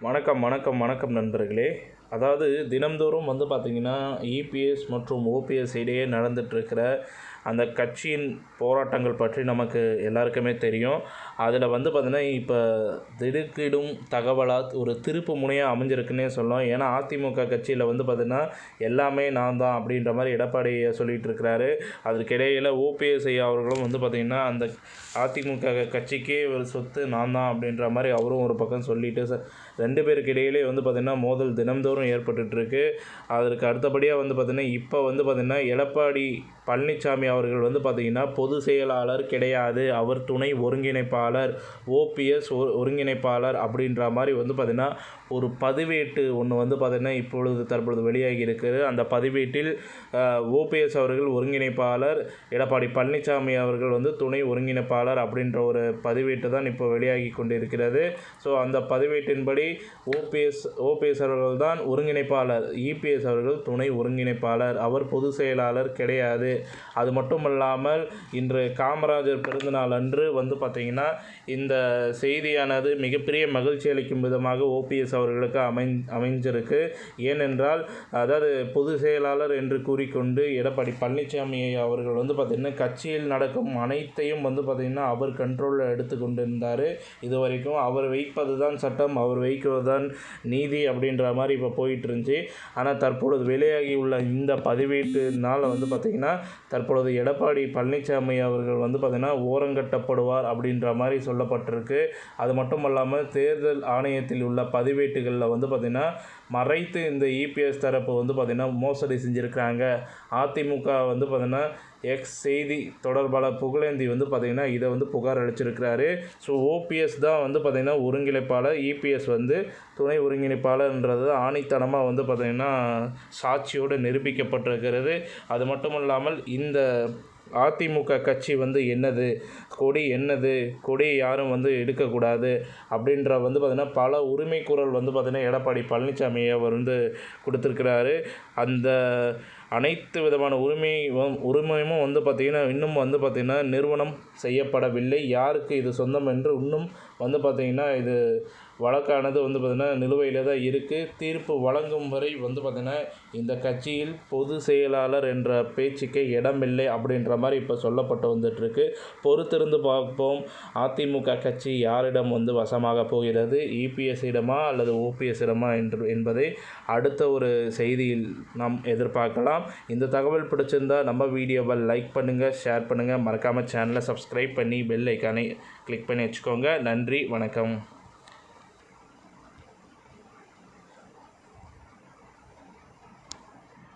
வணக்கம் வணக்கம் வணக்கம் நண்பர்களே. அதாவது தினம்தோறும் பார்த்திங்கன்னா இபிஎஸ் மற்றும் ஓபிஎஸ் இடையே நடந்துகிட்ருக்கிற அந்த கட்சியின் போராட்டங்கள் பற்றி நமக்கு எல்லாருக்குமே தெரியும். அதில் பார்த்திங்கன்னா இப்போ திடுக்கிடும் தகவலாக ஒரு திருப்பு முனையாக அமைஞ்சிருக்குன்னே சொல்லலாம். ஏன்னா அதிமுக கட்சியில் பார்த்திங்கன்னா எல்லாமே நான் தான் அப்படின்ற மாதிரி எடப்பாடி சொல்லிகிட்டு இருக்கிறாரு. அதற்கிடையில் ஓபிஎஸ் ஐயா அவர்களும் பார்த்திங்கன்னா அந்த அதிமுக கட்சிக்கே ஒரு சொத்து நான் தான் அப்படின்ற மாதிரி அவரும் ஒரு பக்கம் சொல்லிட்டு ரெண்டு பேருக்கு இடையிலே பார்த்திங்கன்னா மோதல் தினம்தோறும் ஏற்பட்டுருக்கு. அதற்கு அடுத்தபடியாக பார்த்திங்கன்னா இப்போ பார்த்திங்கன்னா எடப்பாடி பழனிசாமி அவர்கள் பார்த்திங்கன்னா பொது செயலாளர் கிடையாது, அவர் துணை ஒருங்கிணைப்பாளர், ஓபிஎஸ் ஒருங்கிணைப்பாளர் அப்படின்ற மாதிரி பார்த்திங்கன்னா ஒரு பதிவேட்டு ஒன்று பார்த்திங்கன்னா தற்பொழுது வெளியாகி இருக்குது. அந்த பதிவேட்டில் ஓபிஎஸ் அவர்கள் ஒருங்கிணைப்பாளர், எடப்பாடி பழனிசாமி அவர்கள் துணை ஒருங்கிணைப்பாளர் அப்படின்ற ஒரு பதிவேட்டு தான் இப்போ வெளியாகி கொண்டிருக்கிறது. ஸோ அந்த பதிவேட்டின்படி ஓபிஎஸ் அவர்கள் தான் ஒருங்கிணைப்பாளர், இபிஎஸ் அவர்கள் துணை ஒருங்கிணைப்பாளர், அவர் பொதுச் செயலாளர் கிடையாது. அது மட்டுமல்லாமல் இன்று காமராஜர் பிறந்தநாள் அன்று பார்த்திங்கன்னா இந்த செய்தியானது மிகப்பெரிய மகிழ்ச்சி அளிக்கும் விதமாக ஓபிஎஸ் அவர்களுக்கு அமைஞ்சிருக்கு. ஏனென்றால் அதாவது பொதுச் செயலாளர் என்று கூறிக்கொண்டு எடப்பாடி பழனிசாமி அவர்கள் பார்த்திங்கன்னா கட்சியில் நடக்கும் அனைத்தையும் பார்த்திங்கன்னா அவர் கண்ட்ரோலில் எடுத்து கொண்டிருந்தார். இதுவரைக்கும் அவர் வைப்பது தான் சட்டம், அவர் வைக்கிறது தான் நீதி அப்படின்ற மாதிரி இப்போ போயிட்டு இருந்துச்சு. ஆனால் தற்பொழுது வெளியாகி உள்ள இந்த பதிவேட்டுனால் பார்த்திங்கன்னா தற்பொழுது எடப்பாடி பழனிசாமி அவர்கள் பார்த்திங்கன்னா ஓரங்கட்டப்படுவார் அப்படின்ற மாதிரி சொல்லப்பட்டிருக்கு. அது மட்டும் இல்லாமல் தேர்தல் ஆணையத்தில் உள்ள பதிவேட்டுகளில் பார்த்திங்கன்னா மறைத்து இந்த இபிஎஸ் தரப்பு பார்த்திங்கன்னா மோசடி செஞ்சுருக்கிறாங்க. அதிமுக பார்த்திங்கன்னா எக்ஸ் செய்தி தொடர்பாளர் புகழேந்தி பார்த்திங்கன்னா இதை புகார் அளிச்சிருக்கிறாரு. ஸோ ஓபிஎஸ் தான் பார்த்திங்கன்னா ஒருங்கிணைப்பாளர், இபிஎஸ் துணை ஒருங்கிணைப்பாளர்ன்றது ஆணித்தனமாக பார்த்திங்கன்னா சாட்சியோடு நிரூபிக்கப்பட்டிருக்கிறது. அது மட்டும் இல்லாமல் இந்த அதிமுக கட்சி என்னது, கொடி என்னது, கொடியை யாரும் எடுக்கக்கூடாது அப்படின்ற பார்த்திங்கன்னா பல உரிமை குரல் பார்த்திங்கன்னா எடப்பாடி பழனிசாமி அவர் கொடுத்துருக்கிறாரு. அந்த அனைத்து விதமான உரிமையும் பார்த்திங்கன்னா இன்னும் பார்த்திங்கன்னா நிறுவனம் செய்யப்படவில்லை. யாருக்கு இது சொந்தம் என்று இன்னும் பார்த்திங்கன்னா இது வழக்கானது பார்த்திங்கன்னா நிலுவையில் தான் இருக்குது. தீர்ப்பு வழங்கும் வரை பார்த்திங்கன்னா இந்த கட்சியில் பொது செயலாளர் என்ற பேச்சுக்கே இடமில்லை அப்படின்ற மாதிரி இப்போ சொல்லப்பட்டு வந்துட்டுருக்கு. பொறுத்திருந்து பார்ப்போம், அதிமுக கட்சி யாரிடம் வசமாக போகிறது, இபிஎஸ் இடமா அல்லது ஓபிஎஸ் இடமா என்பதை அடுத்த ஒரு செய்தியில் நாம் எதிர்பார்க்கலாம். இந்த தகவல் பிடிச்சிருந்தால் நம்ம வீடியோவை லைக் பண்ணுங்கள், ஷேர் பண்ணுங்கள், மறக்காமல் சேனலை சப்ஸ்கிரைப் பண்ணி பெல் ஐக்கானை கிளிக் பண்ணி வச்சுக்கோங்க. நன்றி, வணக்கம்.